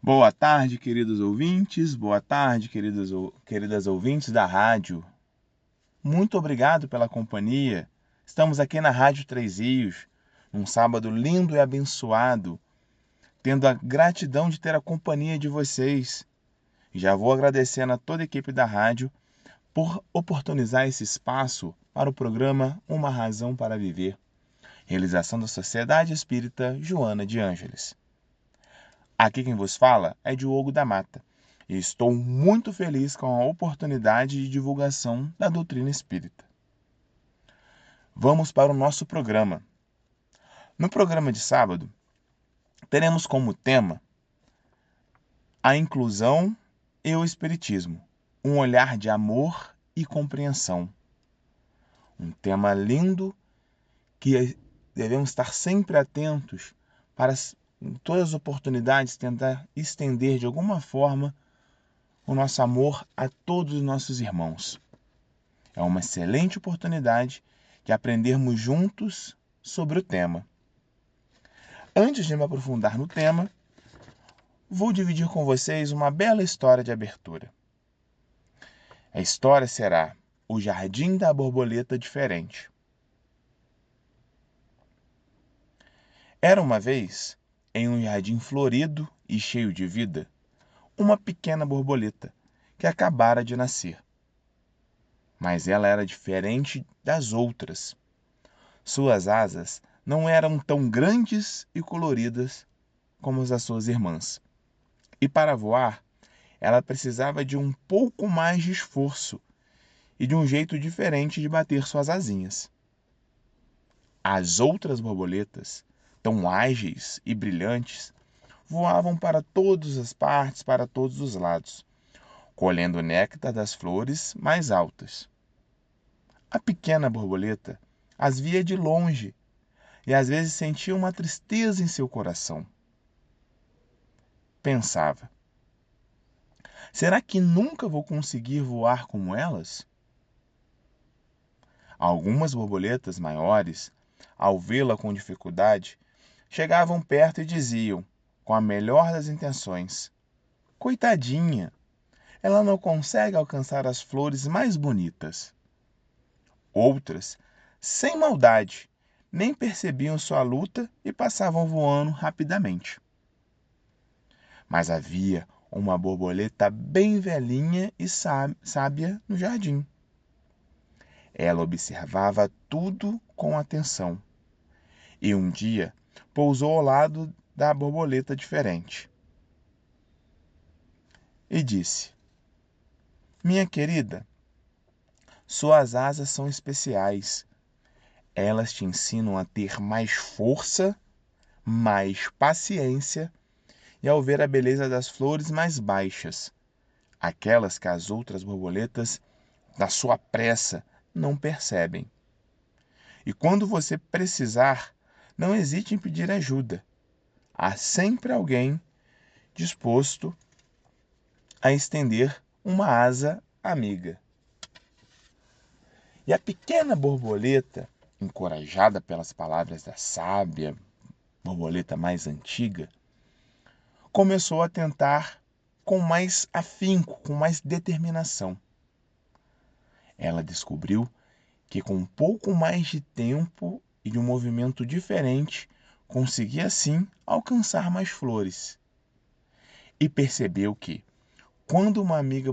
Boa tarde, queridos ouvintes. Boa tarde, queridas ouvintes da rádio. Muito obrigado pela companhia. Estamos aqui na Rádio Três Rios, num sábado lindo e abençoado, tendo a gratidão de ter a companhia de vocês. Já vou agradecendo a toda a equipe da rádio por oportunizar esse espaço para o programa Uma Razão para Viver, realização da Sociedade Espírita Joana de Ângeles. Aqui quem vos fala é Diogo da Mata e estou muito feliz com a oportunidade de divulgação da doutrina espírita. Vamos para o nosso programa. No programa de sábado, teremos como tema a inclusão e o espiritismo, um olhar de amor e compreensão. Um tema lindo que devemos estar sempre atentos para, em todas as oportunidades, tentar estender de alguma forma o nosso amor a todos os nossos irmãos. É uma excelente oportunidade de aprendermos juntos sobre o tema. Antes de me aprofundar no tema, vou dividir com vocês uma bela história de abertura. A história será O Jardim da Borboleta Diferente. Era uma vez, em um jardim florido e cheio de vida, uma pequena borboleta que acabara de nascer. Mas ela era diferente das outras. Suas asas não eram tão grandes e coloridas como as das suas irmãs. E para voar, ela precisava de um pouco mais de esforço e de um jeito diferente de bater suas asinhas. As outras borboletas, tão ágeis e brilhantes, voavam para todas as partes, para todos os lados, colhendo o néctar das flores mais altas. A pequena borboleta as via de longe e às vezes sentia uma tristeza em seu coração. Pensava: será que nunca vou conseguir voar como elas? Algumas borboletas maiores, ao vê-la com dificuldade, chegavam perto e diziam, com a melhor das intenções: coitadinha, ela não consegue alcançar as flores mais bonitas. Outras, sem maldade, nem percebiam sua luta e passavam voando rapidamente. Mas havia uma borboleta bem velhinha e sábia no jardim. Ela observava tudo com atenção. E um dia pousou ao lado da borboleta diferente. E disse: minha querida, suas asas são especiais. Elas te ensinam a ter mais força, mais paciência e ao ver a beleza das flores mais baixas, aquelas que as outras borboletas, na sua pressa, não percebem. E quando você precisar, não hesite em pedir ajuda. Há sempre alguém disposto a estender uma asa amiga. E a pequena borboleta, encorajada pelas palavras da sábia borboleta mais antiga, começou a tentar com mais afinco, com mais determinação. Ela descobriu que com um pouco mais de tempo e de um movimento diferente, conseguia sim alcançar mais flores. E percebeu que, quando uma amiga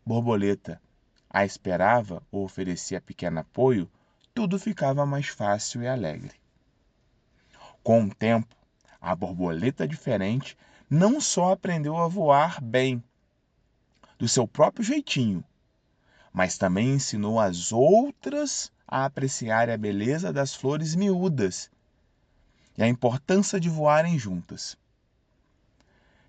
borboleta a esperava ou oferecia pequeno apoio, tudo ficava mais fácil e alegre. Com o tempo, a borboleta diferente não só aprendeu a voar bem, do seu próprio jeitinho, mas também ensinou as outras a apreciar a beleza das flores miúdas e a importância de voarem juntas.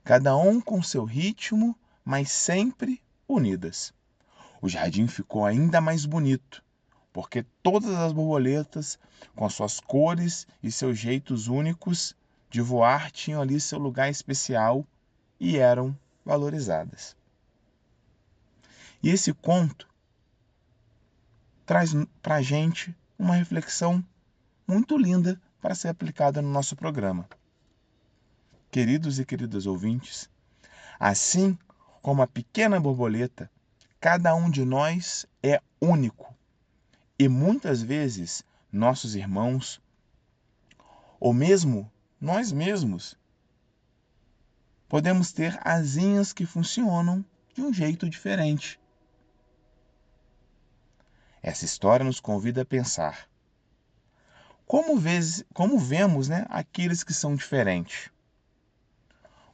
Cada um com seu ritmo, mas sempre unidas. O jardim ficou ainda mais bonito, porque todas as borboletas, com suas cores e seus jeitos únicos de voar, tinham ali seu lugar especial e eram valorizadas. E esse conto traz para a gente uma reflexão muito linda para ser aplicada no nosso programa. queridos e queridas ouvintes, assim como a pequena borboleta, cada um de nós é único e muitas vezes nossos irmãos, ou mesmo nós mesmos, podemos ter asinhas que funcionam de um jeito diferente. Essa história nos convida a pensar como vemos, né, aqueles que são diferentes,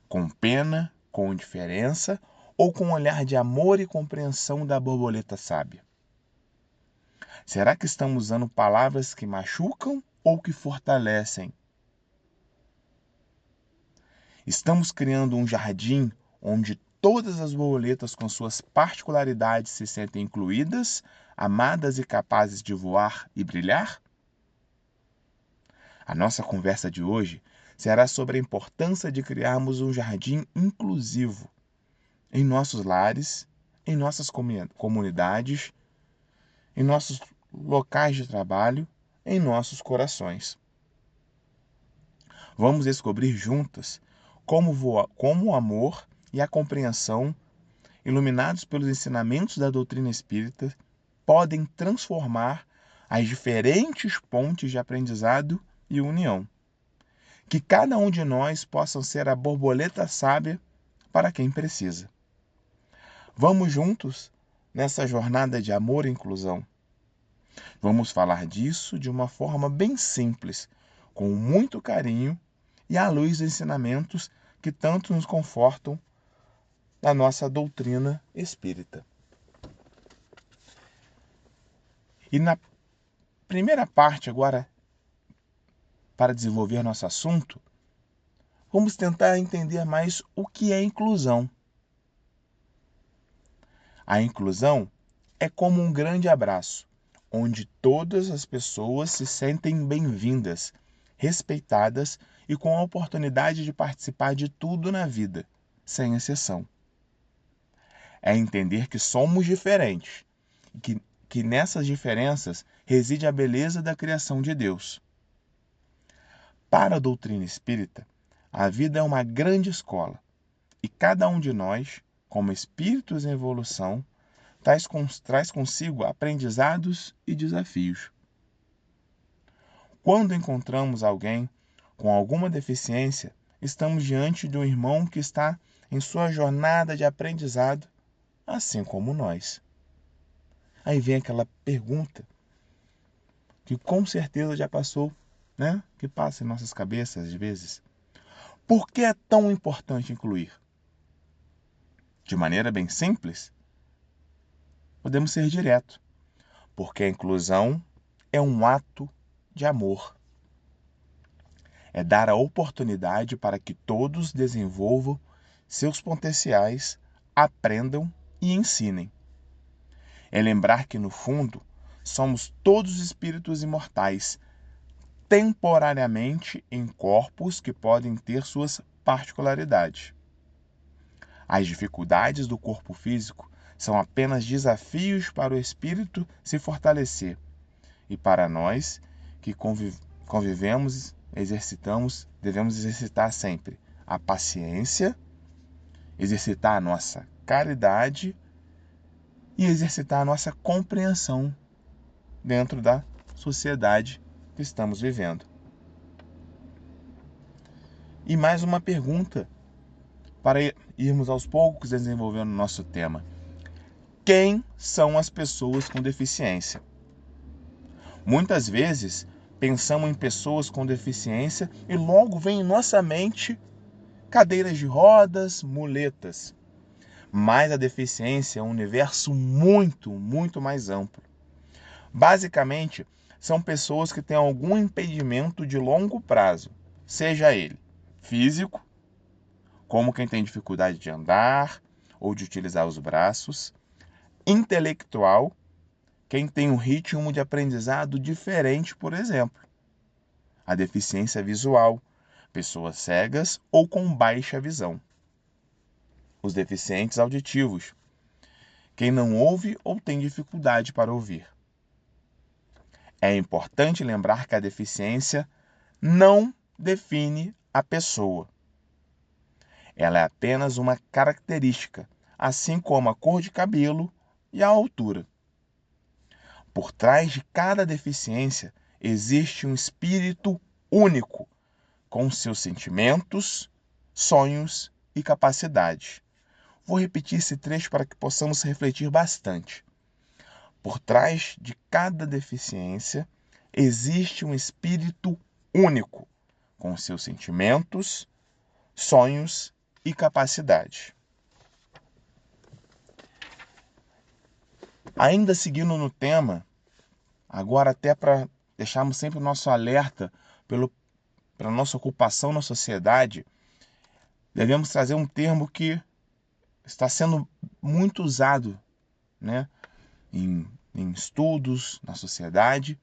com pena, com indiferença ou com um olhar de amor e compreensão da borboleta sábia. Será que estamos usando palavras que machucam ou que fortalecem? Estamos criando um jardim onde todas as borboletas com suas particularidades se sentem incluídas, amadas e capazes de voar e brilhar? A nossa conversa de hoje será sobre a importância de criarmos um jardim inclusivo em nossos lares, em nossas comunidades, em nossos locais de trabalho, em nossos corações. Vamos descobrir juntas como o amor e a compreensão, iluminados pelos ensinamentos da doutrina espírita, podem transformar as diferentes pontes de aprendizado e união. Que cada um de nós possa ser a borboleta sábia para quem precisa. Vamos juntos nessa jornada de amor e inclusão. Vamos falar disso de uma forma bem simples, com muito carinho e à luz dos ensinamentos que tanto nos confortam na nossa doutrina espírita. E na primeira parte agora, para desenvolver nosso assunto, vamos tentar entender mais o que é inclusão. A inclusão é como um grande abraço, onde todas as pessoas se sentem bem-vindas, respeitadas e com a oportunidade de participar de tudo na vida, sem exceção. É entender que somos diferentes e que nessas diferenças reside a beleza da criação de Deus. Para a doutrina espírita, a vida é uma grande escola e cada um de nós, como espíritos em evolução, traz consigo aprendizados e desafios. Quando encontramos alguém com alguma deficiência, estamos diante de um irmão que está em sua jornada de aprendizado, assim como nós. Aí vem aquela pergunta que com certeza já passou, né? Que passa em nossas cabeças às vezes. Por que é tão importante incluir? De maneira bem simples, podemos ser direto, porque a inclusão é um ato de amor. É dar a oportunidade para que todos desenvolvam seus potenciais, aprendam e ensinem. É lembrar que, no fundo, somos todos espíritos imortais, temporariamente em corpos que podem ter suas particularidades. As dificuldades do corpo físico são apenas desafios para o espírito se fortalecer e para nós que convivemos, exercitamos, devemos exercitar sempre a paciência, exercitar a nossa caridade e exercitar a nossa compreensão dentro da sociedade que estamos vivendo. E mais uma pergunta para irmos aos poucos desenvolvendo o nosso tema. Quem são as pessoas com deficiência? Muitas vezes pensamos em pessoas com deficiência e logo vem em nossa mente cadeiras de rodas, muletas. Mas a deficiência é um universo muito, muito mais amplo. Basicamente, são pessoas que têm algum impedimento de longo prazo, seja ele físico, como quem tem dificuldade de andar ou de utilizar os braços, intelectual, quem tem um ritmo de aprendizado diferente, por exemplo, a deficiência visual, pessoas cegas ou com baixa visão, os deficientes auditivos, quem não ouve ou tem dificuldade para ouvir. É importante lembrar que a deficiência não define a pessoa. Ela é apenas uma característica, assim como a cor de cabelo e a altura. Por trás de cada deficiência existe um espírito único, com seus sentimentos, sonhos e capacidades. Vou repetir esse trecho para que possamos refletir bastante. Por trás de cada deficiência existe um espírito único, com seus sentimentos, sonhos e capacidades. Ainda seguindo no tema, agora até para deixarmos sempre o nosso alerta pela nossa ocupação na sociedade, devemos trazer um termo que está sendo muito usado, né, em estudos na sociedade,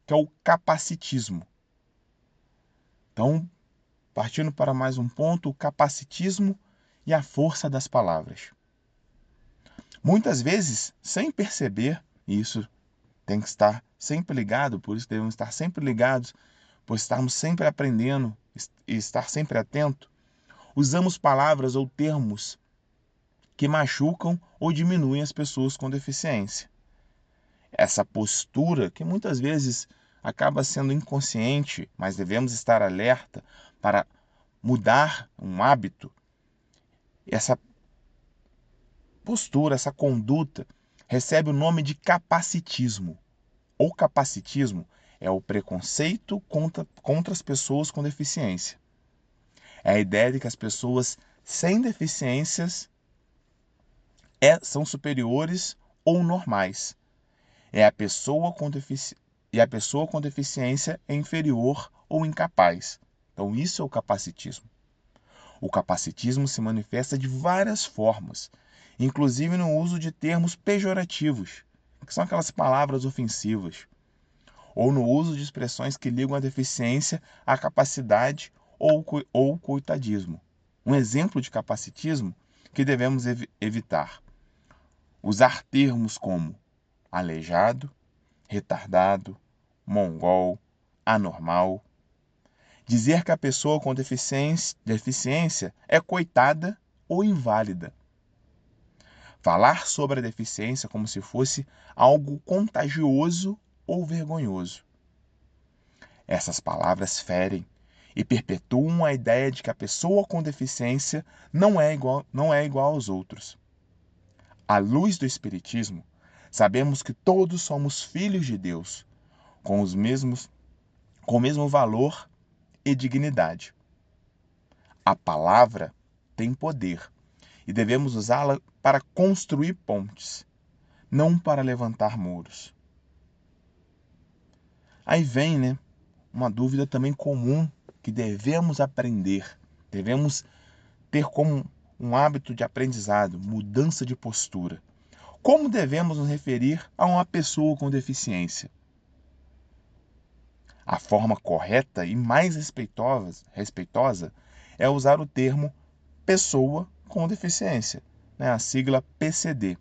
que é o capacitismo. Então, partindo para mais um ponto, o capacitismo e a força das palavras. Muitas vezes, sem perceber, e isso tem que estar sempre ligado, por isso devemos estar sempre ligados, pois estarmos sempre aprendendo e estar sempre atento, usamos palavras ou termos que machucam ou diminuem as pessoas com deficiência. Essa postura, que muitas vezes acaba sendo inconsciente, mas devemos estar alerta para mudar um hábito, essa postura, essa conduta, recebe o nome de capacitismo. O capacitismo é o preconceito contra as pessoas com deficiência. É a ideia de que as pessoas sem deficiências são superiores ou normais. E a pessoa com deficiência é inferior ou incapaz. Então, isso é o capacitismo. O capacitismo se manifesta de várias formas, inclusive no uso de termos pejorativos, que são aquelas palavras ofensivas, ou no uso de expressões que ligam a deficiência à capacidade ou coitadismo. Um exemplo de capacitismo que devemos evitar: usar termos como aleijado, retardado, mongol, anormal. Dizer que a pessoa com deficiência é coitada ou inválida. Falar sobre a deficiência como se fosse algo contagioso ou vergonhoso. Essas palavras ferem e perpetuam a ideia de que a pessoa com deficiência não é igual aos outros. À luz do Espiritismo, sabemos que todos somos filhos de Deus, com o mesmo valor e dignidade. A palavra tem poder e devemos usá-la para construir pontes, não para levantar muros. Aí vem, né, uma dúvida também comum que devemos aprender, devemos ter como um hábito de aprendizado, mudança de postura. Como devemos nos referir a uma pessoa com deficiência? A forma correta e mais respeitosa é usar o termo pessoa com deficiência, né? A sigla PCD.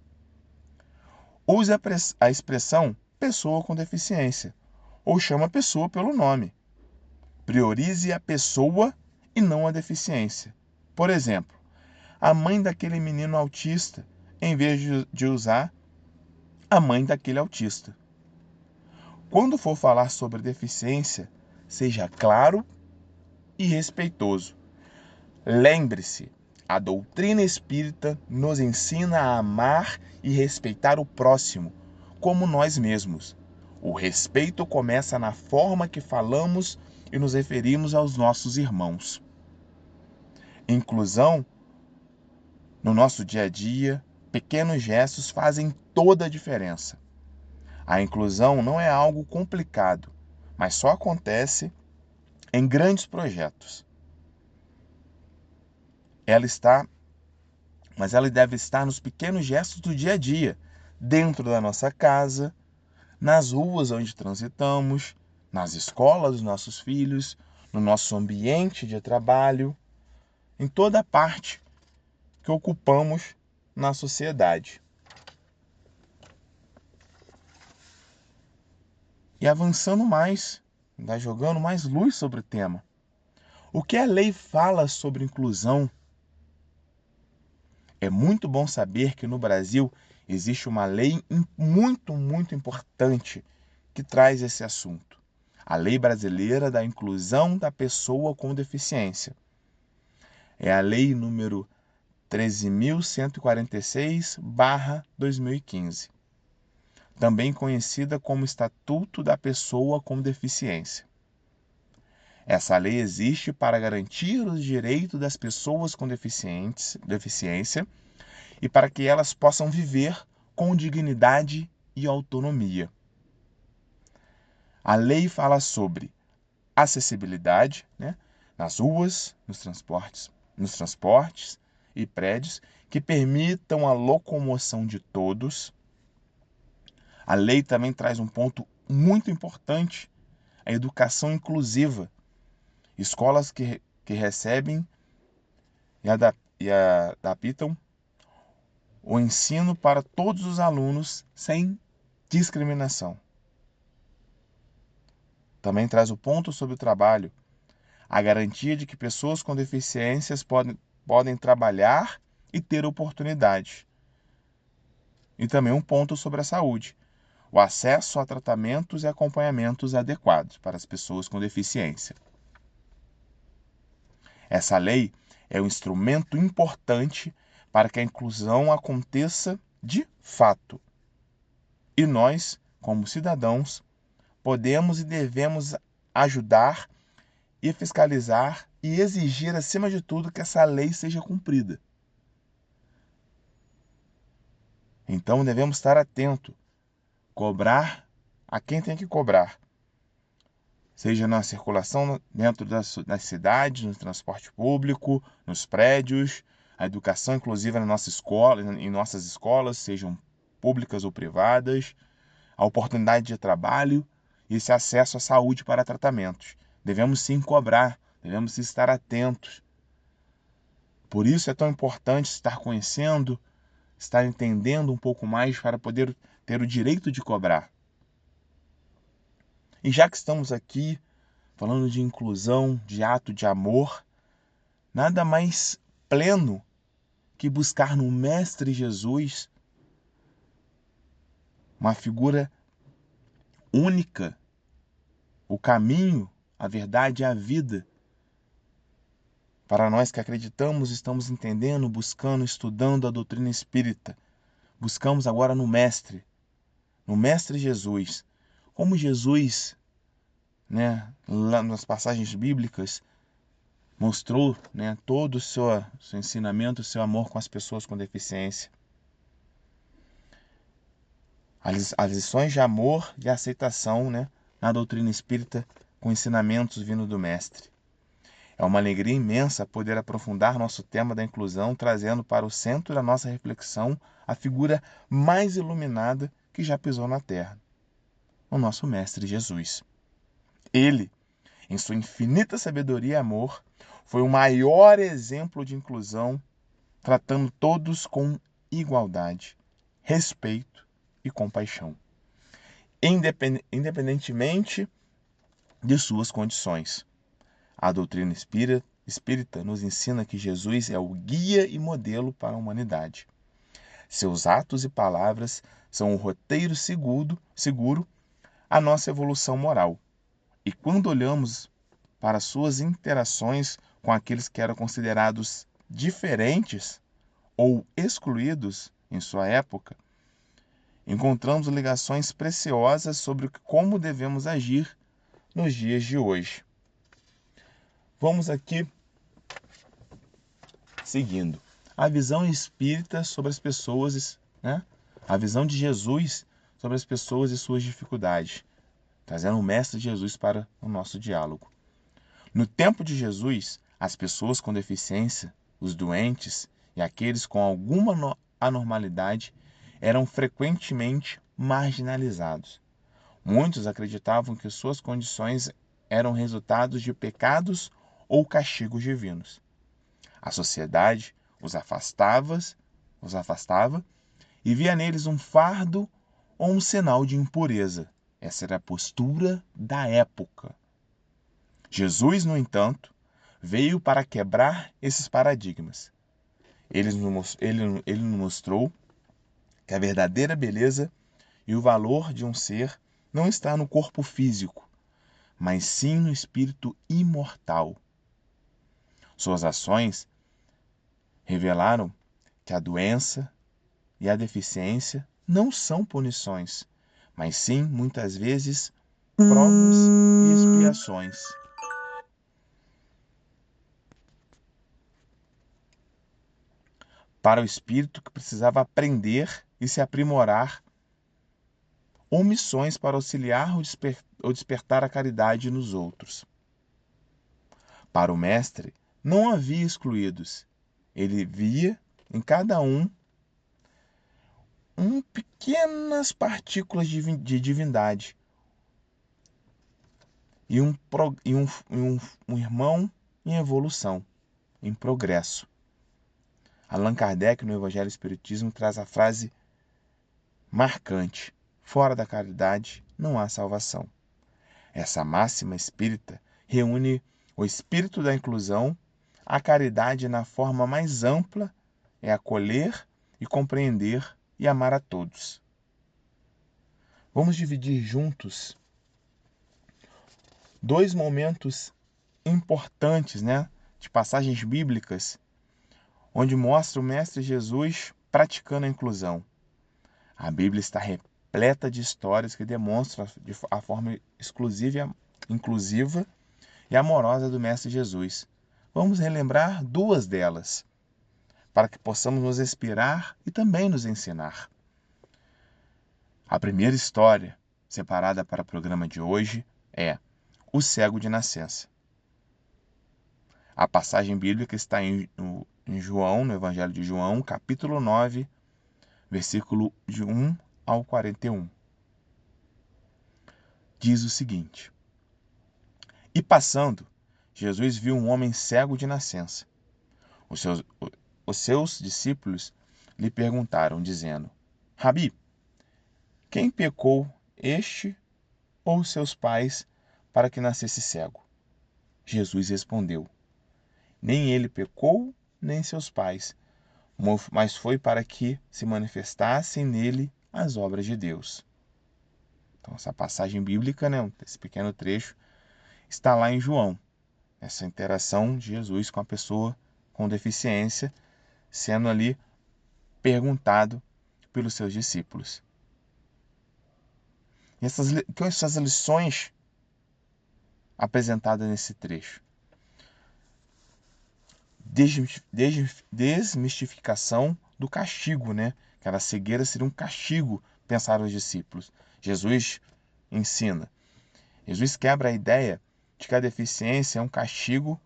Use a expressão pessoa com deficiência, ou chama a pessoa pelo nome. Priorize a pessoa e não a deficiência. Por exemplo, a mãe daquele menino autista, em vez de usar a mãe daquele autista. Quando for falar sobre deficiência, seja claro e respeitoso. Lembre-se, a doutrina espírita nos ensina a amar e respeitar o próximo, como nós mesmos. O respeito começa na forma que falamos e nos referimos aos nossos irmãos. Inclusão no nosso dia a dia, pequenos gestos fazem toda a diferença. A inclusão não é algo complicado, mas só acontece em grandes projetos. Ela deve estar nos pequenos gestos do dia a dia, dentro da nossa casa, nas ruas onde transitamos, nas escolas dos nossos filhos, no nosso ambiente de trabalho, em toda parte que ocupamos na sociedade. E avançando mais, jogando mais luz sobre o tema. O que a lei fala sobre inclusão É muito bom saber que no Brasil existe uma lei muito importante que traz esse assunto. A Lei Brasileira da Inclusão da Pessoa com Deficiência. É a Lei número 13.146/2015, também conhecida como Estatuto da Pessoa com Deficiência. Essa lei existe para garantir os direitos das pessoas com deficiência e para que elas possam viver com dignidade e autonomia. A lei fala sobre acessibilidade, né, nas ruas, nos transportes e prédios que permitam a locomoção de todos. A lei também traz um ponto muito importante, a educação inclusiva. Escolas que recebem e adaptam o ensino para todos os alunos sem discriminação. Também traz o ponto sobre o trabalho, a garantia de que pessoas com deficiências podem trabalhar e ter oportunidade. E também um ponto sobre a saúde, o acesso a tratamentos e acompanhamentos adequados para as pessoas com deficiência. Essa lei é um instrumento importante para que a inclusão aconteça de fato. E nós, como cidadãos, podemos e devemos ajudar e fiscalizar e exigir, acima de tudo, que essa lei seja cumprida. Então devemos estar atentos, cobrar a quem tem que cobrar, seja na circulação dentro das cidades, no transporte público, nos prédios, a educação inclusiva na nossa escola, em nossas escolas, sejam públicas ou privadas, a oportunidade de trabalho e esse acesso à saúde para tratamentos. Devemos sim cobrar, devemos sim estar atentos. Por isso é tão importante estar conhecendo, estar entendendo um pouco mais para poder ter o direito de cobrar. E já que estamos aqui falando de inclusão, de ato de amor, nada mais pleno que buscar no Mestre Jesus uma figura única, o caminho, a verdade e a vida. Para nós que acreditamos, estamos entendendo, buscando, estudando a doutrina espírita. Buscamos agora no Mestre Jesus. Como Jesus, lá nas passagens bíblicas, mostrou, todo o seu ensinamento, o seu amor com as pessoas com deficiência. As lições de amor e aceitação, na doutrina espírita, com ensinamentos vindo do Mestre. É uma alegria imensa poder aprofundar nosso tema da inclusão, trazendo para o centro da nossa reflexão a figura mais iluminada que já pisou na Terra, o nosso Mestre Jesus. Ele, em sua infinita sabedoria e amor, foi o maior exemplo de inclusão, tratando todos com igualdade, respeito e compaixão, independentemente de suas condições. A doutrina espírita nos ensina que Jesus é o guia e modelo para a humanidade. Seus atos e palavras são um roteiro seguro à nossa evolução moral. E quando olhamos para suas interações com aqueles que eram considerados diferentes ou excluídos em sua época, encontramos ligações preciosas sobre como devemos agir nos dias de hoje. Vamos aqui seguindo. A visão espírita sobre as pessoas, a visão de Jesus sobre as pessoas e suas dificuldades, trazendo o Mestre Jesus para o nosso diálogo. No tempo de Jesus, as pessoas com deficiência, os doentes e aqueles com alguma anormalidade eram frequentemente marginalizados. Muitos acreditavam que suas condições eram resultados de pecados ou castigos divinos. A sociedade os afastava e via neles um fardo ou um sinal de impureza. Essa era a postura da época. Jesus, no entanto, veio para quebrar esses paradigmas. Ele nos mostrou que a verdadeira beleza e o valor de um ser não está no corpo físico, mas sim no espírito imortal. Suas ações revelaram que a doença e a deficiência não são punições, mas sim, muitas vezes, provas e expiações. Para o espírito que precisava aprender e se aprimorar, ou missões para auxiliar ou despertar a caridade nos outros. Para o mestre, não havia excluídos. Ele via em cada um pequenas partículas de divindade e um irmão em evolução, em progresso. Allan Kardec, no Evangelho e Espiritismo, traz a frase marcante: fora da caridade não há salvação. Essa máxima espírita reúne o espírito da inclusão. A caridade, na forma mais ampla, é acolher e compreender e amar a todos. Vamos dividir juntos dois momentos importantes, de passagens bíblicas, onde mostra o Mestre Jesus praticando a inclusão. A Bíblia está repleta de histórias que demonstram a forma inclusiva e amorosa do Mestre Jesus. Vamos relembrar duas delas, para que possamos nos inspirar e também nos ensinar. A primeira história, separada para o programa de hoje, é o cego de nascença. A passagem bíblica está em João, no Evangelho de João, capítulo 9, versículo de 1 ao 41. Diz o seguinte: E passando, Jesus viu um homem cego de nascença. Os seus discípulos lhe perguntaram, dizendo: Rabi, quem pecou, este ou seus pais, para que nascesse cego? Jesus respondeu: Nem ele pecou, nem seus pais, mas foi para que se manifestassem nele as obras de Deus. Então, essa passagem bíblica, esse pequeno trecho, está lá em João. Essa interação de Jesus com a pessoa com deficiência, sendo ali perguntado pelos seus discípulos. E essas lições apresentadas nesse trecho? Desmistificação do castigo, Que a cegueira seria um castigo, pensaram os discípulos. Jesus ensina. Jesus quebra a ideia de que a deficiência é um castigo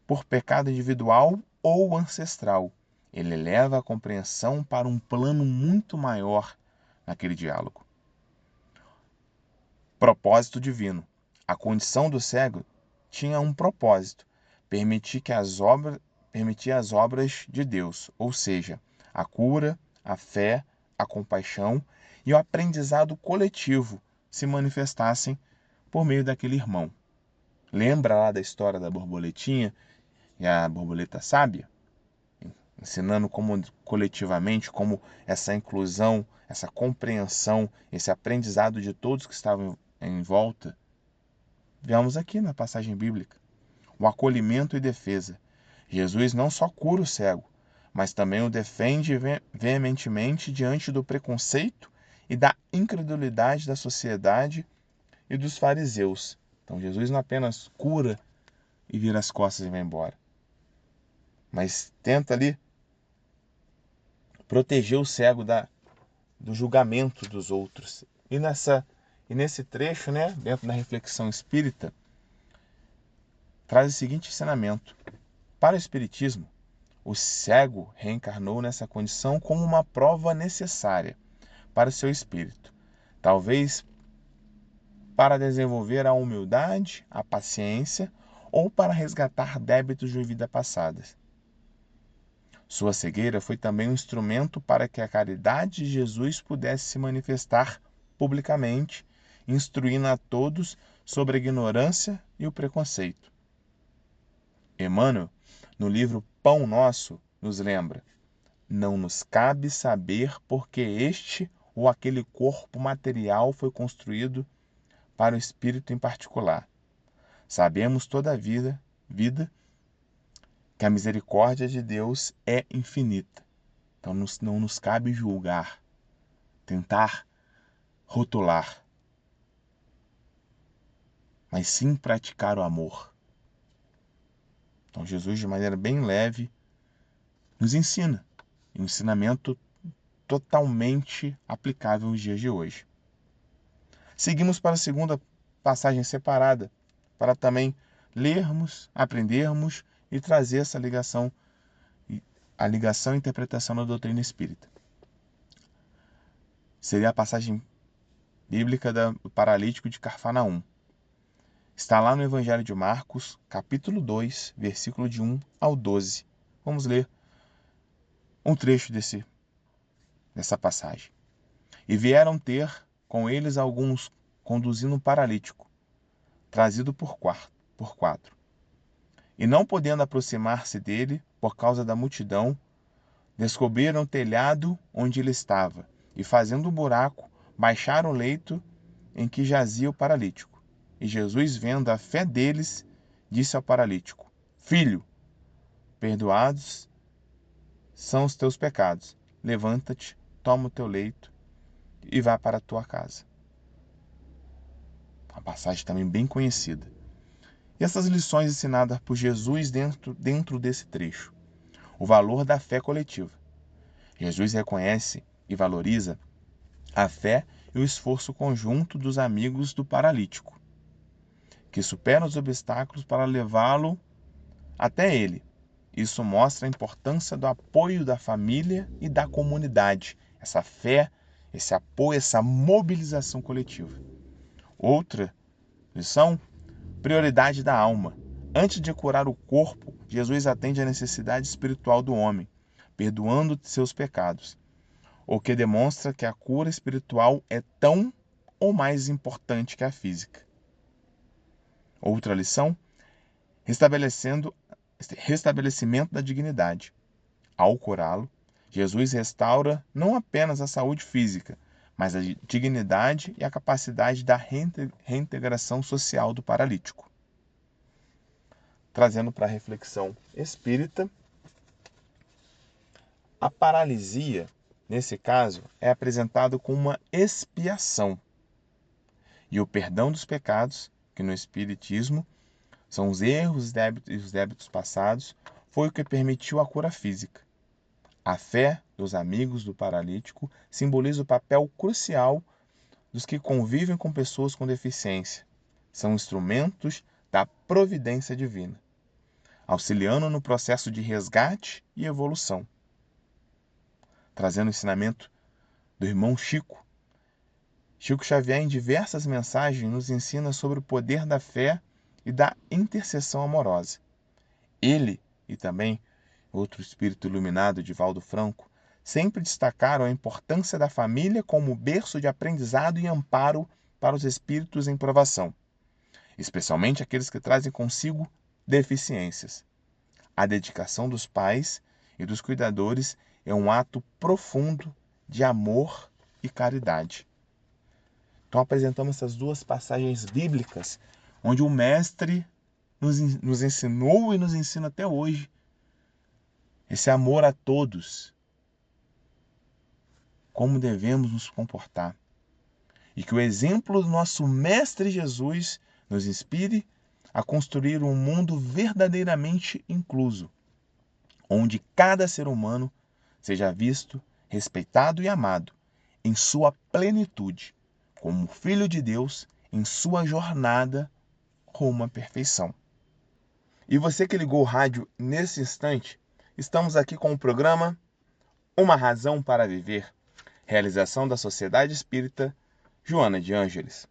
por pecado individual ou ancestral. Ele leva a compreensão para um plano muito maior naquele diálogo. Propósito divino. A condição do cego tinha um propósito: permitir as obras de Deus, ou seja, a cura, a fé, a compaixão e o aprendizado coletivo se manifestassem por meio daquele irmão. Lembra lá da história da borboletinha e a borboleta sábia? Ensinando como coletivamente, como essa inclusão, essa compreensão, esse aprendizado de todos que estavam em volta. Vemos aqui na passagem bíblica o acolhimento e defesa. Jesus não só cura o cego, mas também o defende veementemente diante do preconceito e da incredulidade da sociedade e dos fariseus. Então Jesus não apenas cura e vira as costas e vai embora, mas tenta ali proteger o cego do julgamento dos outros. E nesse trecho, dentro da reflexão espírita, traz o seguinte ensinamento: para o espiritismo, o cego reencarnou nessa condição como uma prova necessária para o seu espírito, talvez para desenvolver a humildade, a paciência ou para resgatar débitos de vida passadas. Sua cegueira foi também um instrumento para que a caridade de Jesus pudesse se manifestar publicamente, instruindo a todos sobre a ignorância e o preconceito. Emmanuel, no livro Pão Nosso, nos lembra: não nos cabe saber porque este ou aquele corpo material foi construído para o espírito em particular. Sabemos vida que a misericórdia de Deus é infinita. Então não nos cabe julgar, tentar rotular, mas sim praticar o amor. Então Jesus, de maneira bem leve, nos ensina. Um ensinamento totalmente aplicável nos dias de hoje. Seguimos para a segunda passagem separada, para também lermos, aprendermos e trazer essa ligação, a ligação e interpretação da doutrina espírita. Seria a passagem bíblica do paralítico de Cafarnaum. Está lá no Evangelho de Marcos, capítulo 2, versículo de 1 ao 12. Vamos ler um trecho dessa passagem. E vieram ter com eles alguns conduzindo um paralítico, trazido por quatro. E não podendo aproximar-se dele, por causa da multidão, descobriram o telhado onde ele estava, e fazendo um buraco, baixaram o leito em que jazia o paralítico. E Jesus, vendo a fé deles, disse ao paralítico: Filho, perdoados são os teus pecados. Levanta-te, toma o teu leito e vá para a tua casa. Uma passagem também bem conhecida. E essas lições ensinadas por Jesus dentro desse trecho. O valor da fé coletiva. Jesus reconhece e valoriza a fé e o esforço conjunto dos amigos do paralítico, que superam os obstáculos para levá-lo até ele. Isso mostra a importância do apoio da família e da comunidade. Essa fé, esse apoio, essa mobilização coletiva. Outra lição: prioridade da alma. Antes de curar o corpo, Jesus atende à necessidade espiritual do homem, perdoando seus pecados, o que demonstra que a cura espiritual é tão ou mais importante que a física. Outra lição: restabelecimento da dignidade. Ao curá-lo, Jesus restaura não apenas a saúde física, mas a dignidade e a capacidade da reintegração social do paralítico. Trazendo para a reflexão espírita, a paralisia, nesse caso, é apresentado como uma expiação. E o perdão dos pecados, que no Espiritismo são os erros e os débitos passados, foi o que permitiu a cura física. A fé dos amigos do paralítico simboliza o papel crucial dos que convivem com pessoas com deficiência. São instrumentos da providência divina, auxiliando no processo de resgate e evolução. Trazendo o ensinamento do irmão Chico. Chico Xavier, em diversas mensagens, nos ensina sobre o poder da fé e da intercessão amorosa. Ele e também outro espírito iluminado, Divaldo Franco, sempre destacaram a importância da família como berço de aprendizado e amparo para os espíritos em provação, especialmente aqueles que trazem consigo deficiências. A dedicação dos pais e dos cuidadores é um ato profundo de amor e caridade. Então apresentamos essas duas passagens bíblicas, onde o Mestre nos ensinou e nos ensina até hoje esse amor a todos, como devemos nos comportar. E que o exemplo do nosso Mestre Jesus nos inspire a construir um mundo verdadeiramente incluso, onde cada ser humano seja visto, respeitado e amado em sua plenitude, como Filho de Deus em sua jornada rumo à perfeição. E você que ligou o rádio nesse instante, estamos aqui com o programa Uma Razão para Viver, realização da Sociedade Espírita Joana de Ângeles.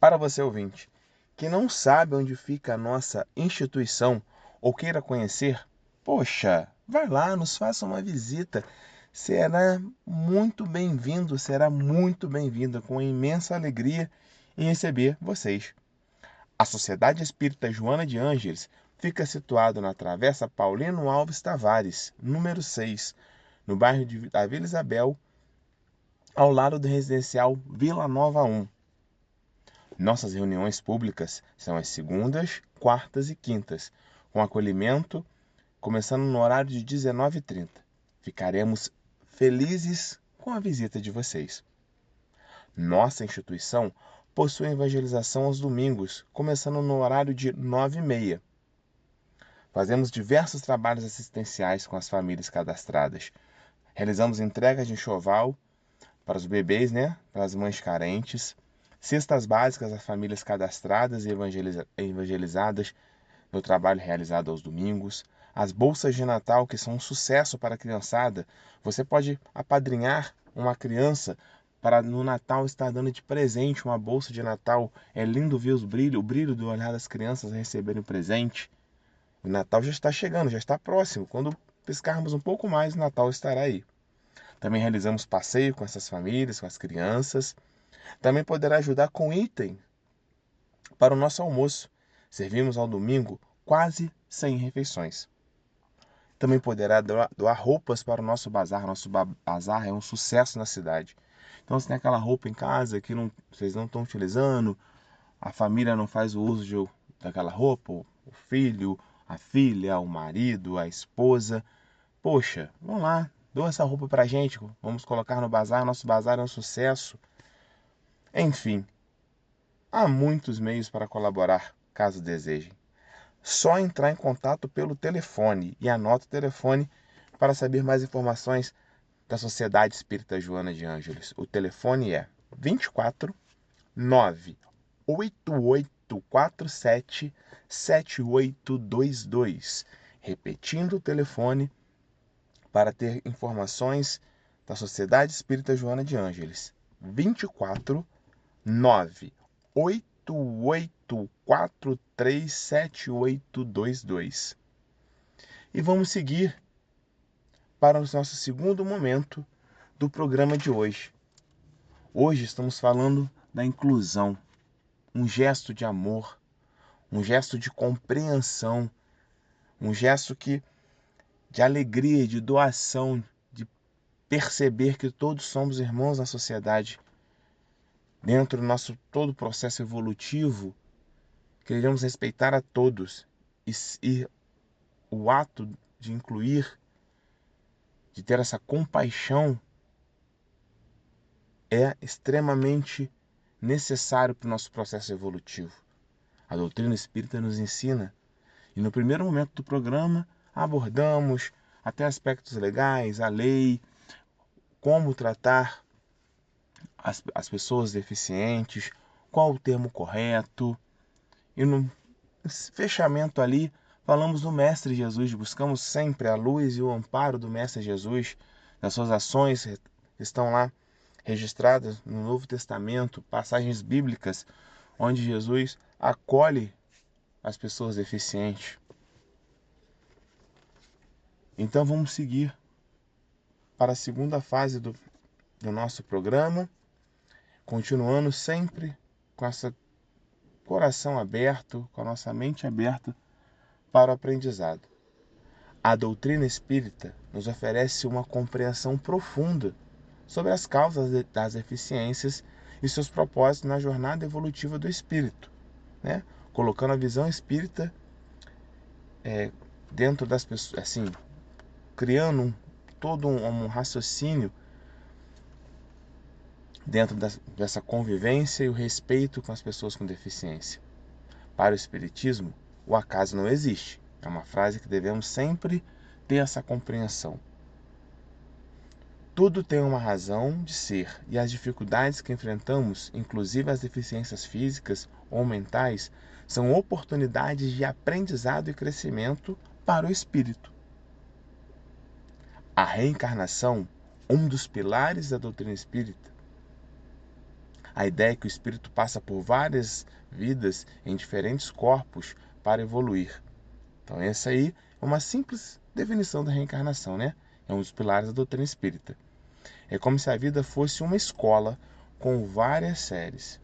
Para você ouvinte, que não sabe onde fica a nossa instituição ou queira conhecer, poxa, vai lá, nos faça uma visita. Será muito bem-vindo, será muito bem-vinda, com imensa alegria em receber vocês. A Sociedade Espírita Joana de Ângeles fica situado na Travessa Paulino Alves Tavares, número 6, no bairro da Vila Isabel, ao lado do residencial Vila Nova 1. Nossas reuniões públicas são às segundas, quartas e quintas, com acolhimento começando no horário de 19h30. Ficaremos felizes com a visita de vocês. Nossa instituição possui evangelização aos domingos, começando no horário de 9h30. Fazemos diversos trabalhos assistenciais com as famílias cadastradas. Realizamos entregas de enxoval para os bebês, para as mães carentes, cestas básicas às famílias cadastradas e evangelizadas no trabalho realizado aos domingos, as bolsas de Natal, que são um sucesso para a criançada. Você pode apadrinhar uma criança para no Natal estar dando de presente uma bolsa de Natal. É lindo ver o brilho do olhar das crianças a receberem o presente. O Natal já está chegando, já está próximo. Quando piscarmos um pouco mais, o Natal estará aí. Também realizamos passeio com essas famílias, com as crianças. Também poderá ajudar com item para o nosso almoço. Servimos ao domingo quase 100 refeições. Também poderá doar roupas para o nosso bazar. Nosso bazar é um sucesso na cidade. Então, se tem aquela roupa em casa que vocês não estão utilizando, a família não faz o uso daquela roupa, o filho, a filha, o marido, a esposa. Poxa, vamos lá, doa essa roupa para a gente, vamos colocar no bazar. Nosso bazar é um sucesso. Enfim, há muitos meios para colaborar, caso desejem. Só entrar em contato pelo telefone, e anota o telefone para saber mais informações da Sociedade Espírita Joana de Ângeles. O telefone é 24 98847 7822. Repetindo o telefone para ter informações da Sociedade Espírita Joana de Ângeles. 24 988437822. E vamos seguir para o nosso segundo momento do programa de hoje. Hoje estamos falando da inclusão, um gesto de amor, um gesto de compreensão, um gesto de alegria, de doação, de perceber que todos somos irmãos na sociedade. Dentro do nosso todo o processo evolutivo, queremos respeitar a todos e o ato de incluir, de ter essa compaixão, é extremamente necessário para o nosso processo evolutivo. A doutrina espírita nos ensina, e no primeiro momento do programa abordamos até aspectos legais, a lei, como tratar as pessoas deficientes, qual o termo correto, e no fechamento ali falamos do Mestre Jesus, buscamos sempre a luz e o amparo do Mestre Jesus, das suas ações estão lá registradas no Novo Testamento, passagens bíblicas onde Jesus acolhe as pessoas deficientes. Então vamos seguir para a segunda fase do nosso programa, continuando sempre com esse coração aberto, com a nossa mente aberta para o aprendizado. A doutrina espírita nos oferece uma compreensão profunda sobre as causas das deficiências e seus propósitos na jornada evolutiva do espírito, colocando a visão espírita dentro das pessoas, assim, criando todo um raciocínio dentro dessa convivência e o respeito com as pessoas com deficiência. Para o Espiritismo, o acaso não existe. É uma frase que devemos sempre ter essa compreensão. Tudo tem uma razão de ser, e as dificuldades que enfrentamos, inclusive as deficiências físicas ou mentais, são oportunidades de aprendizado e crescimento para o espírito. A reencarnação, um dos pilares da doutrina espírita. A ideia é que o espírito passa por várias vidas em diferentes corpos para evoluir. Então essa aí é uma simples definição da reencarnação, É um dos pilares da doutrina espírita. É como se a vida fosse uma escola com várias séries.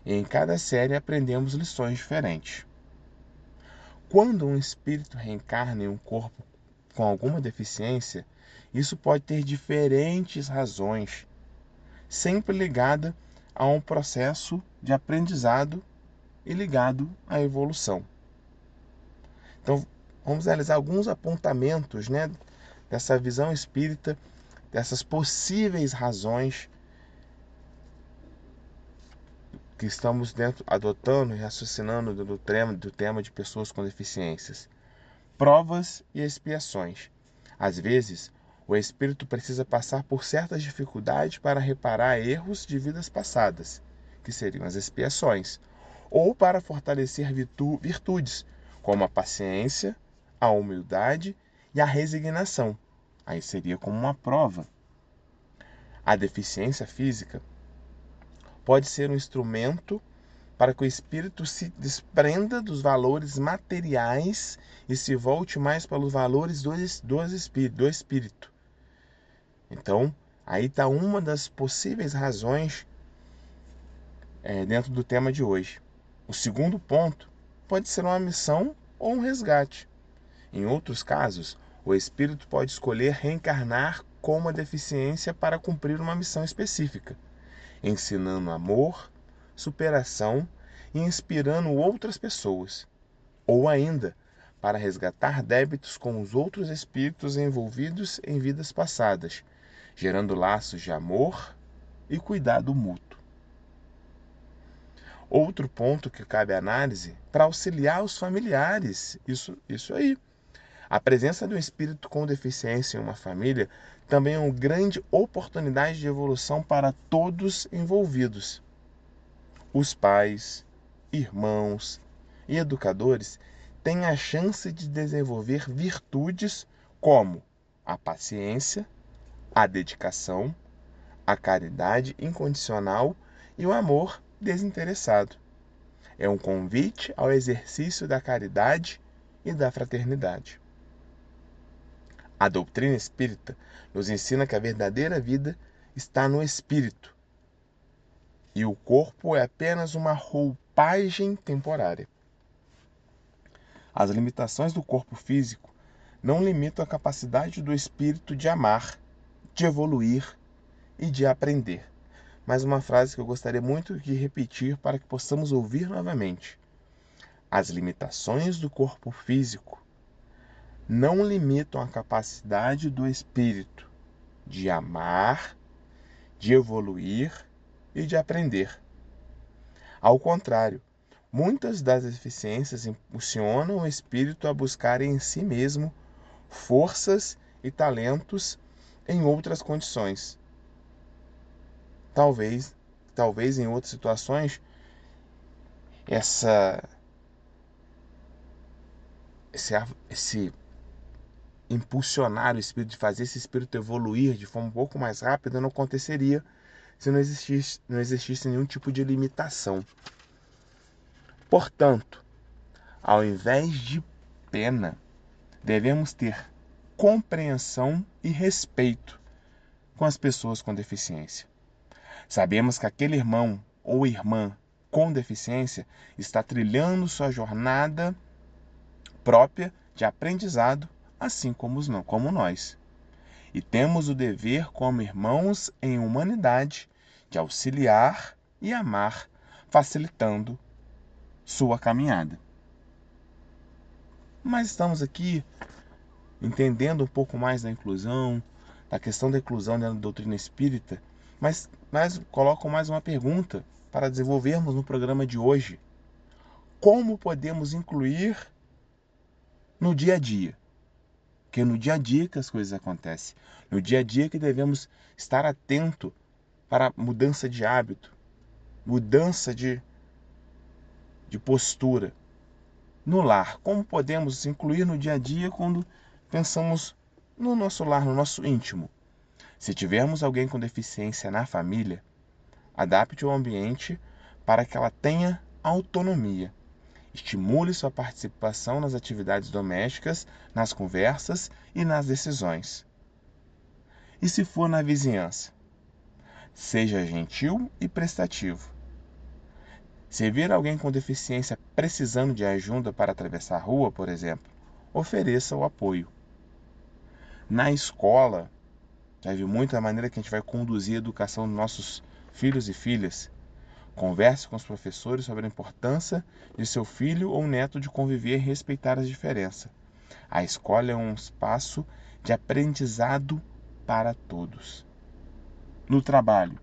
E em cada série aprendemos lições diferentes. Quando um espírito reencarna em um corpo com alguma deficiência, isso pode ter diferentes razões, sempre ligada a um processo de aprendizado e ligado à evolução. Então, vamos realizar alguns apontamentos, né, dessa visão espírita, dessas possíveis razões que estamos adotando e raciocinando do tema de pessoas com deficiências. Provas e expiações. Às vezes, o espírito precisa passar por certas dificuldades para reparar erros de vidas passadas, que seriam as expiações, ou para fortalecer virtudes, como a paciência, a humildade e a resignação. Aí seria como uma prova. A deficiência física pode ser um instrumento para que o espírito se desprenda dos valores materiais e se volte mais para os valores do espírito. Então, aí está uma das possíveis razões dentro do tema de hoje. O segundo ponto pode ser uma missão ou um resgate. Em outros casos, o espírito pode escolher reencarnar com uma deficiência para cumprir uma missão específica, ensinando amor, superação e inspirando outras pessoas, ou ainda para resgatar débitos com os outros espíritos envolvidos em vidas passadas, gerando laços de amor e cuidado mútuo. Outro ponto que cabe análise para auxiliar os familiares, isso aí. A presença de um espírito com deficiência em uma família também é uma grande oportunidade de evolução para todos envolvidos. Os pais, irmãos e educadores têm a chance de desenvolver virtudes como a paciência, a dedicação, a caridade incondicional e o amor desinteressado. É um convite ao exercício da caridade e da fraternidade. A doutrina espírita nos ensina que a verdadeira vida está no espírito e o corpo é apenas uma roupagem temporária. As limitações do corpo físico não limitam a capacidade do espírito de amar, de evoluir e de aprender. Mais uma frase que eu gostaria muito de repetir para que possamos ouvir novamente. As limitações do corpo físico não limitam a capacidade do espírito de amar, de evoluir e de aprender. Ao contrário, muitas das deficiências impulsionam o espírito a buscar em si mesmo forças e talentos em outras condições. Talvez em outras situações, esse impulsionar o espírito, de fazer esse espírito evoluir de forma um pouco mais rápida, não aconteceria se não existisse nenhum tipo de limitação. Portanto, ao invés de pena, devemos ter compreensão e respeito com as pessoas com deficiência. Sabemos que aquele irmão ou irmã com deficiência está trilhando sua jornada própria de aprendizado, assim como nós. E temos o dever, como irmãos em humanidade, de auxiliar e amar, facilitando sua caminhada. Mas estamos aqui entendendo um pouco mais da inclusão, da questão da inclusão dentro da doutrina espírita, mas coloco mais uma pergunta para desenvolvermos no programa de hoje. Como podemos incluir no dia a dia? Porque é no dia a dia que as coisas acontecem. No dia a dia que devemos estar atento para mudança de hábito, mudança de postura. No lar, como podemos incluir no dia a dia quando pensamos no nosso lar, no nosso íntimo? Se tivermos alguém com deficiência na família, adapte o ambiente para que ela tenha autonomia. Estimule sua participação nas atividades domésticas, nas conversas e nas decisões. E se for na vizinhança? Seja gentil e prestativo. Se vir alguém com deficiência precisando de ajuda para atravessar a rua, por exemplo, ofereça o apoio. Na escola, já viu muito a maneira que a gente vai conduzir a educação dos nossos filhos e filhas. Converse com os professores sobre a importância de seu filho ou neto de conviver e respeitar as diferenças. A escola é um espaço de aprendizado para todos. No trabalho.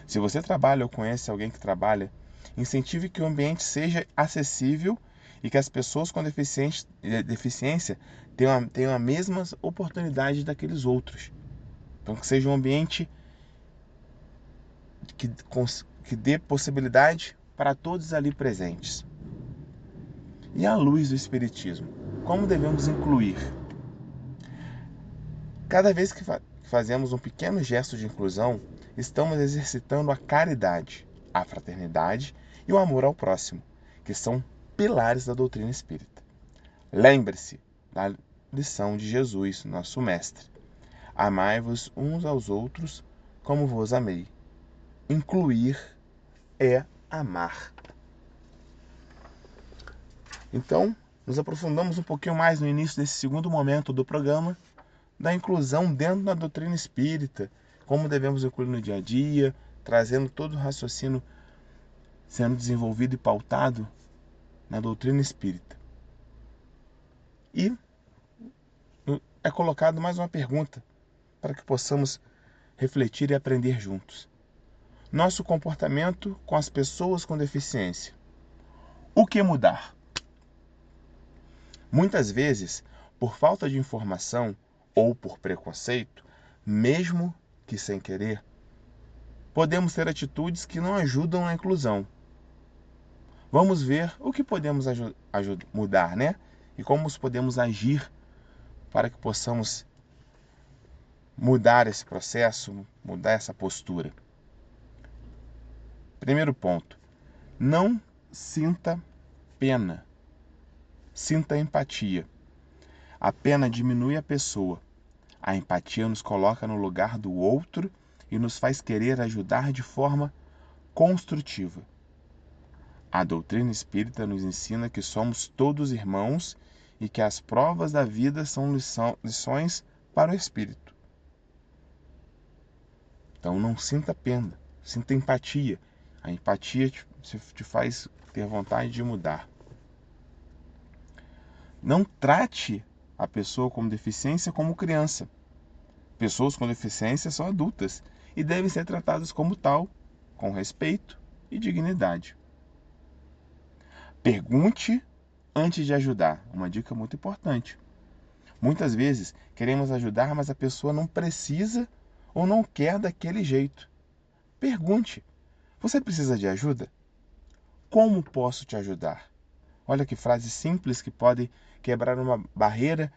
Se você trabalha ou conhece alguém que trabalha, incentive que o ambiente seja acessível e que as pessoas com deficiência tenham as mesmas oportunidades daqueles outros. Então, que seja um ambiente que dê possibilidade para todos ali presentes. E à luz do Espiritismo, como devemos incluir? Cada vez que fazemos um pequeno gesto de inclusão, estamos exercitando a caridade, a fraternidade e o amor ao próximo, que são pilares da doutrina espírita. Lembre-se da lição de Jesus, nosso Mestre. Amai-vos uns aos outros como vos amei. Incluir é amar. Então, nos aprofundamos um pouquinho mais no início desse segundo momento do programa, da inclusão dentro da doutrina espírita, como devemos incluir no dia a dia, trazendo todo o raciocínio sendo desenvolvido e pautado na doutrina espírita. E é colocado mais uma pergunta para que possamos refletir e aprender juntos. Nosso comportamento com as pessoas com deficiência. O que mudar? Muitas vezes, por falta de informação ou por preconceito, mesmo que sem querer, podemos ter atitudes que não ajudam na inclusão. Vamos ver o que podemos mudar, né? E como podemos agir para que possamos mudar esse processo, mudar essa postura. Primeiro ponto, não sinta pena, sinta empatia. A pena diminui a pessoa. A empatia nos coloca no lugar do outro e nos faz querer ajudar de forma construtiva. A doutrina espírita nos ensina que somos todos irmãos e que as provas da vida são lições para o espírito. Então não sinta pena, sinta empatia. A empatia te faz ter vontade de mudar. Não trate a pessoa com deficiência como criança. Pessoas com deficiência são adultas e devem ser tratadas como tal, com respeito e dignidade. Pergunte antes de ajudar. Uma dica muito importante. Muitas vezes queremos ajudar, mas a pessoa não precisa ou não quer daquele jeito. Pergunte: você precisa de ajuda? Como posso te ajudar? Olha que frase simples que pode quebrar uma barreira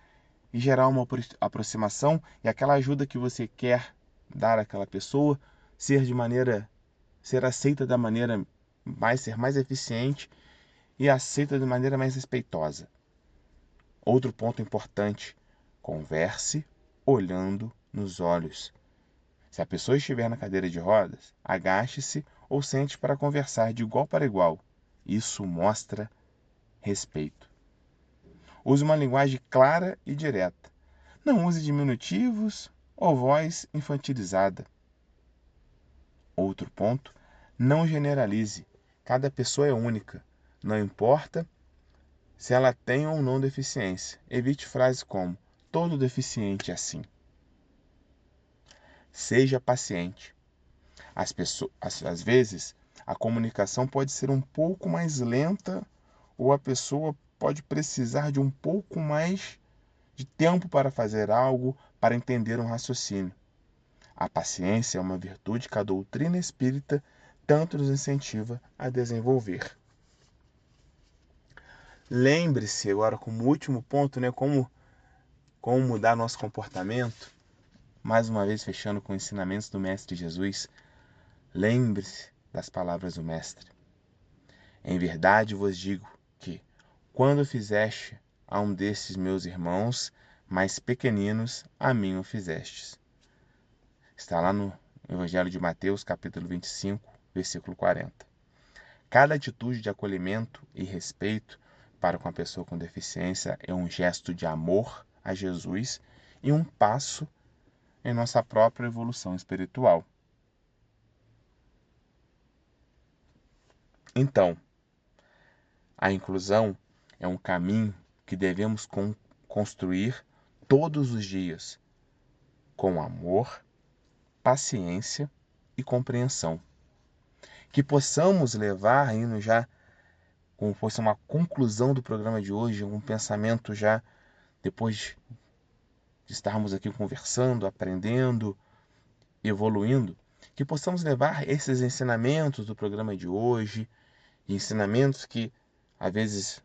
e gerar uma aproximação e aquela ajuda que você quer dar àquela pessoa ser aceita da maneira ser mais eficiente e aceita de maneira mais respeitosa. Outro ponto importante: converse olhando nos olhos. Se a pessoa estiver na cadeira de rodas, agache-se ou sente para conversar de igual para igual. Isso mostra respeito. Use uma linguagem clara e direta. Não use diminutivos ou voz infantilizada. Outro ponto: não generalize. Cada pessoa é única. Não importa se ela tem ou não deficiência. Evite frases como: todo deficiente é assim. Seja paciente. Às vezes, a comunicação pode ser um pouco mais lenta ou a pessoa pode precisar de um pouco mais de tempo para fazer algo, para entender um raciocínio. A paciência é uma virtude que a doutrina espírita tanto nos incentiva a desenvolver. Lembre-se agora, como último ponto, né, como mudar nosso comportamento, mais uma vez fechando com ensinamentos do Mestre Jesus. Lembre-se das palavras do Mestre. Em verdade vos digo que, quando fizeste a um desses meus irmãos mais pequeninos, a mim o fizestes. Está lá no Evangelho de Mateus, capítulo 25, versículo 40. Cada atitude de acolhimento e respeito para com a pessoa com deficiência é um gesto de amor a Jesus e um passo em nossa própria evolução espiritual. Então, a inclusão é um caminho que devemos construir todos os dias, com amor, paciência e compreensão. Que possamos levar, indo já como fosse uma conclusão do programa de hoje, um pensamento já depois de estarmos aqui conversando, aprendendo, evoluindo, que possamos levar esses ensinamentos do programa de hoje, ensinamentos que às vezes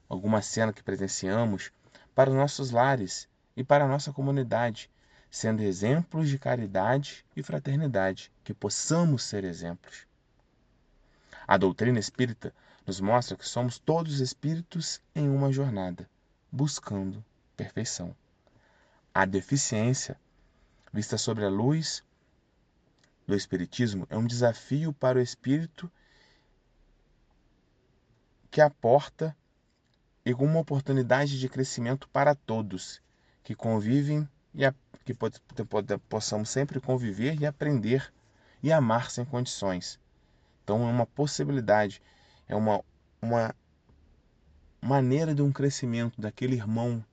alguma cena que presenciamos, para os nossos lares e para a nossa comunidade, sendo exemplos de caridade e fraternidade, que possamos ser exemplos. A doutrina espírita nos mostra que somos todos espíritos em uma jornada, buscando perfeição. A deficiência, vista sobre a luz do espiritismo, é um desafio para o espírito que aporta e uma oportunidade de crescimento para todos que convivem que possamos sempre conviver e aprender e amar sem condições. Então é uma possibilidade, é uma maneira de um crescimento daquele irmão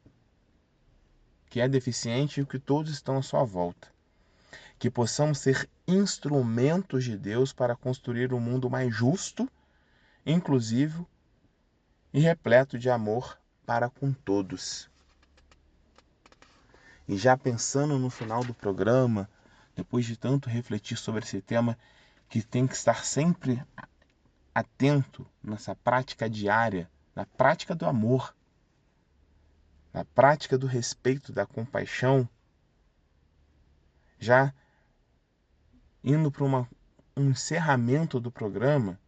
que é deficiente e que todos estão à sua volta. Que possamos ser instrumentos de Deus para construir um mundo mais justo, inclusivo e repleto de amor para com todos. E já pensando no final do programa, depois de tanto refletir sobre esse tema, que tem que estar sempre atento nessa prática diária, na prática do amor, na prática do respeito, da compaixão, já indo para um encerramento do programa,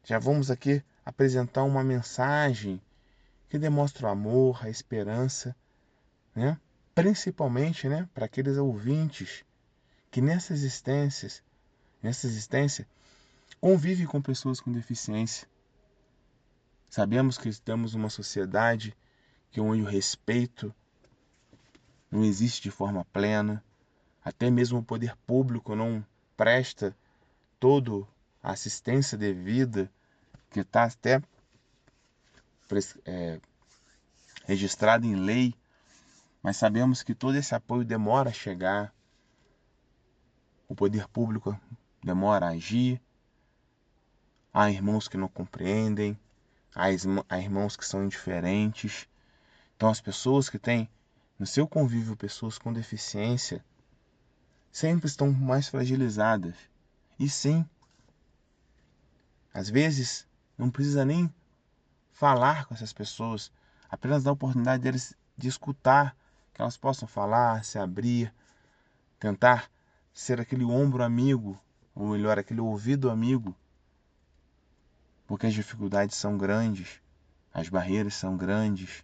já vamos aqui apresentar uma mensagem que demonstra o amor, a esperança, né? Principalmente, né, para aqueles ouvintes que nessa existência, convivem com pessoas com deficiência. Sabemos que estamos numa sociedade onde o respeito não existe de forma plena, até mesmo o poder público não presta toda a assistência devida, que está até registrado em lei, mas sabemos que todo esse apoio demora a chegar, o poder público demora a agir, há irmãos que não compreendem, há irmãos que são indiferentes. Então as pessoas que têm no seu convívio pessoas com deficiência sempre estão mais fragilizadas. E sim, às vezes não precisa nem falar com essas pessoas, apenas dar a oportunidade deles de escutar, que elas possam falar, se abrir, tentar ser aquele ombro amigo, ou melhor, aquele ouvido amigo, porque as dificuldades são grandes, as barreiras são grandes.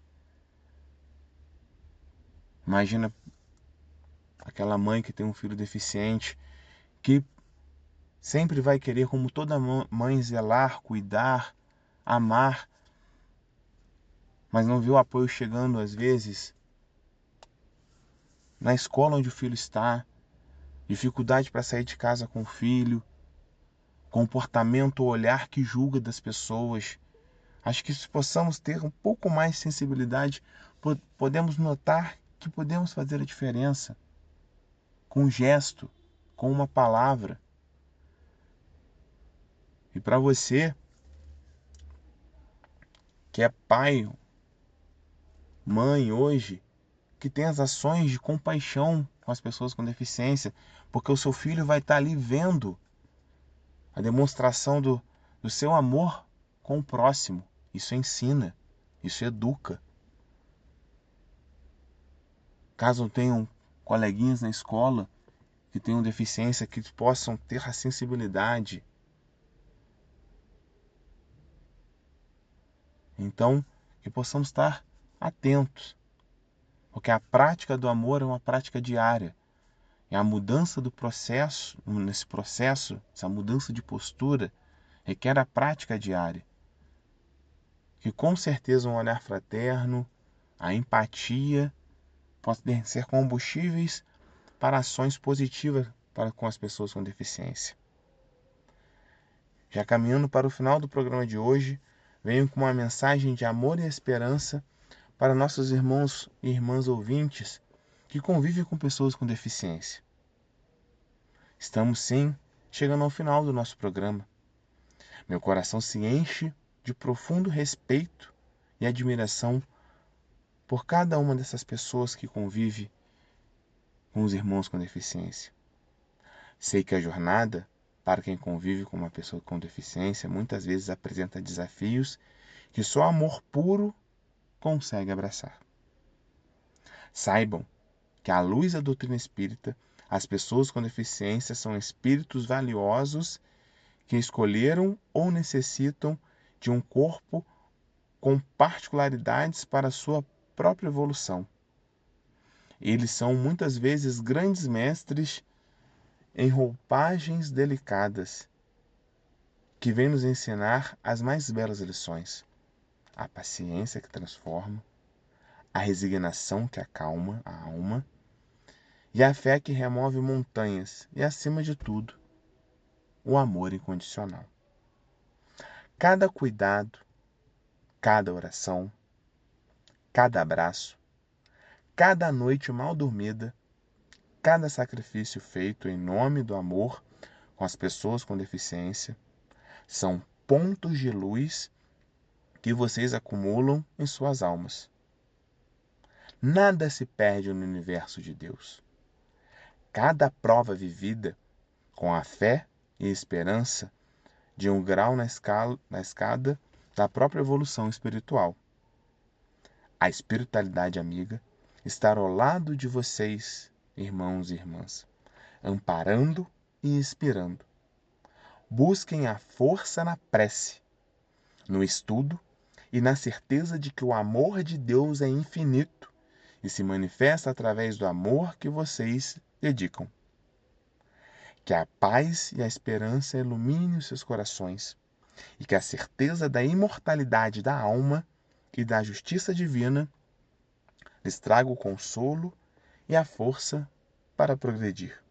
Imagina aquela mãe que tem um filho deficiente, que sempre vai querer, como toda mãe, zelar, cuidar, amar, mas não vê o apoio chegando às vezes na escola onde o filho está, dificuldade para sair de casa com o filho, comportamento ou olhar que julga das pessoas. Acho que se possamos ter um pouco mais de sensibilidade, podemos notar que podemos fazer a diferença com um gesto, com uma palavra. E para você que é pai, mãe hoje, que tem as ações de compaixão com as pessoas com deficiência, porque o seu filho vai estar ali vendo a demonstração do seu amor com o próximo. Isso ensina, isso educa. Caso tenham coleguinhas na escola que tenham deficiência, que possam ter a sensibilidade. Então, que possamos estar atentos, porque a prática do amor é uma prática diária. E a mudança do processo, nesse processo, essa mudança de postura, requer a prática diária, que com certeza um olhar fraterno, a empatia, podem ser combustíveis para ações positivas para com as pessoas com deficiência. Já caminhando para o final do programa de hoje, venho com uma mensagem de amor e esperança para nossos irmãos e irmãs ouvintes que convivem com pessoas com deficiência. Estamos sim chegando ao final do nosso programa. Meu coração se enche de profundo respeito e admiração por cada uma dessas pessoas que convive com os irmãos com deficiência. Sei que a jornada, para quem convive com uma pessoa com deficiência, muitas vezes apresenta desafios que só amor puro consegue abraçar. Saibam que, à luz da doutrina espírita, as pessoas com deficiência são espíritos valiosos que escolheram ou necessitam de um corpo com particularidades para sua própria evolução. Eles são muitas vezes grandes mestres em roupagens delicadas, que vêm nos ensinar as mais belas lições: a paciência que transforma, a resignação que acalma a alma e a fé que remove montanhas e, acima de tudo, o amor incondicional. Cada cuidado, cada oração, cada abraço, cada noite mal dormida, cada sacrifício feito em nome do amor com as pessoas com deficiência são pontos de luz que vocês acumulam em suas almas. Nada se perde no universo de Deus. Cada prova vivida com a fé e esperança de um grau na escada da própria evolução espiritual. A espiritualidade amiga está ao lado de vocês, irmãos e irmãs, amparando e inspirando. Busquem a força na prece, no estudo e na certeza de que o amor de Deus é infinito e se manifesta através do amor que vocês dedicam. Que a paz e a esperança iluminem os seus corações e que a certeza da imortalidade da alma e da justiça divina lhes traga o consolo e a força para progredir.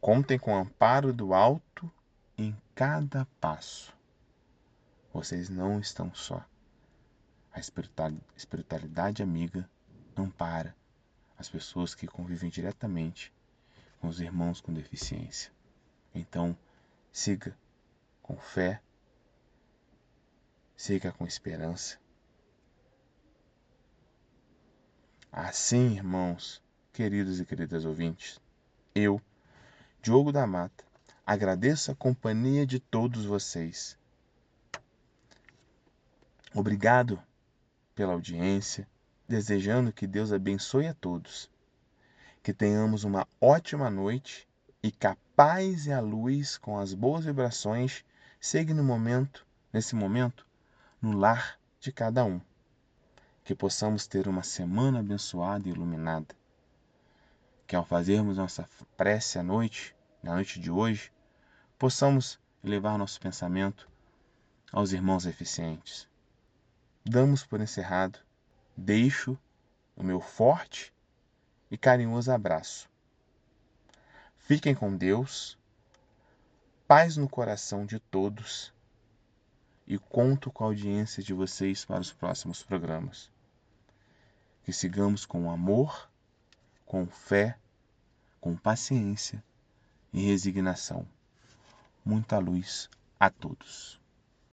Contem com o amparo do alto em cada passo. Vocês não estão só. A espiritualidade amiga ampara as pessoas que convivem diretamente com os irmãos com deficiência. Então, siga com fé, siga com esperança. Assim, irmãos, queridos e queridas ouvintes, eu, Diogo da Mata, agradeço a companhia de todos vocês. Obrigado pela audiência, desejando que Deus abençoe a todos. Que tenhamos uma ótima noite e que a paz e a luz com as boas vibrações cheguem nesse momento, no lar de cada um. Que possamos ter uma semana abençoada e iluminada. Que ao fazermos nossa prece à noite, na noite de hoje, possamos elevar nosso pensamento aos irmãos deficientes. Damos por encerrado. Deixo o meu forte e carinhoso abraço. Fiquem com Deus, paz no coração de todos e conto com a audiência de vocês para os próximos programas. Que sigamos com amor, com fé, com paciência e resignação. Muita luz a todos.